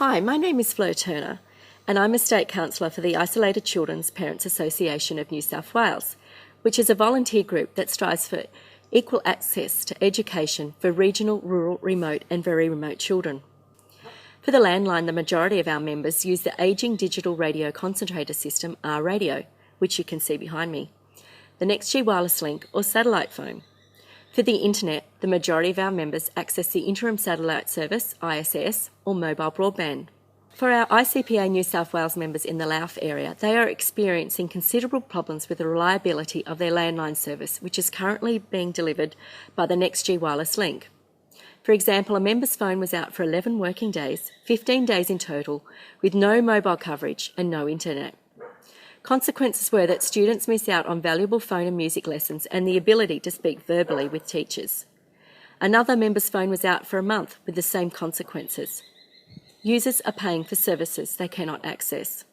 Hi, my name is Fleur Turner, and I'm a State Counsellor for the Isolated Children's Parents Association of New South Wales, which is a volunteer group that strives for equal access to education for regional, rural, remote and very remote children. For the landline, the majority of our members use the ageing digital radio concentrator system, R-Radio, which you can see behind me, the NextG wireless link or satellite phone. For the internet, the majority of our members access the Interim Satellite Service, ISS, or mobile broadband. For our ICPA New South Wales members in the Louth area, they are experiencing considerable problems with the reliability of their landline service, which is currently being delivered by the NextG wireless link. For example, a member's phone was out for 11 working days, 15 days in total, with no mobile coverage and no internet. Consequences were that students miss out on valuable phone and music lessons and the ability to speak verbally with teachers. Another member's phone was out for a month with the same consequences. Users are paying for services they cannot access.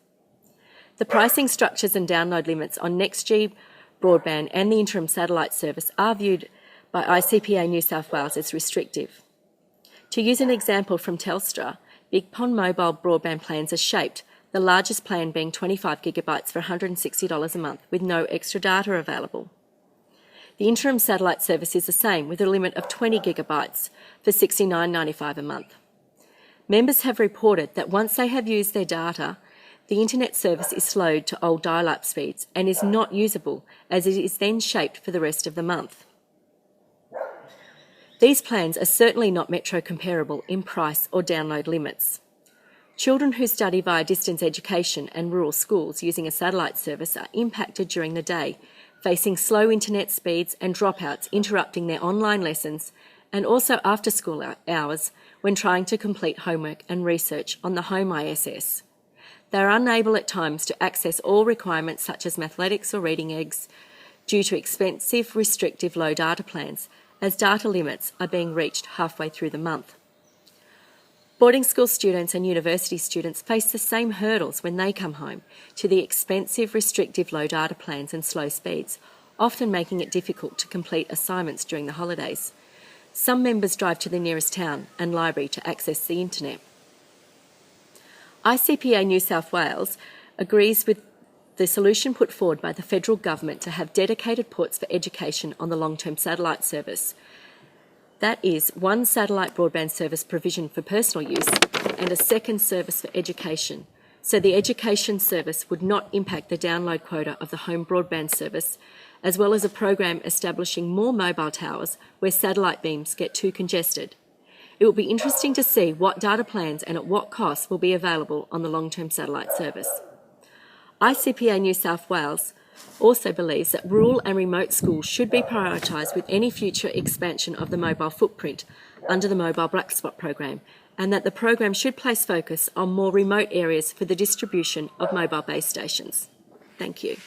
The pricing structures and download limits on NextG broadband and the interim satellite service are viewed by ICPA New South Wales as restrictive. To use an example from Telstra, Big Pond mobile broadband plans are shaped, the largest plan being 25 gigabytes for $160 a month with no extra data available. The interim satellite service is the same with a limit of 20 gigabytes for $69.95 a month. Members have reported that once they have used their data, the internet service is slowed to old dial-up speeds and is not usable as it is then shaped for the rest of the month. These plans are certainly not metro comparable in price or download limits. Children who study via distance education and rural schools using a satellite service are impacted during the day, facing slow internet speeds and dropouts interrupting their online lessons, and also after school hours when trying to complete homework and research on the home ISS. They are unable at times to access all requirements such as mathematics or reading eggs due to expensive, restrictive low data plans, as data limits are being reached halfway through the month. Boarding school students and university students face the same hurdles when they come home to the expensive, restrictive low data plans and slow speeds, often making it difficult to complete assignments during the holidays. Some members drive to the nearest town and library to access the internet. ICPA New South Wales agrees with the solution put forward by the federal government to have dedicated ports for education on the long-term satellite service. That is, one satellite broadband service provision for personal use and a second service for education, so the education service would not impact the download quota of the home broadband service, as well as a program establishing more mobile towers where satellite beams get too congested. It will be interesting to see what data plans and at what cost will be available on the long-term satellite service. ICPA New South Wales also believes that rural and remote schools should be prioritised with any future expansion of the mobile footprint under the Mobile Black Spot program, and that the program should place focus on more remote areas for the distribution of mobile base stations. Thank you.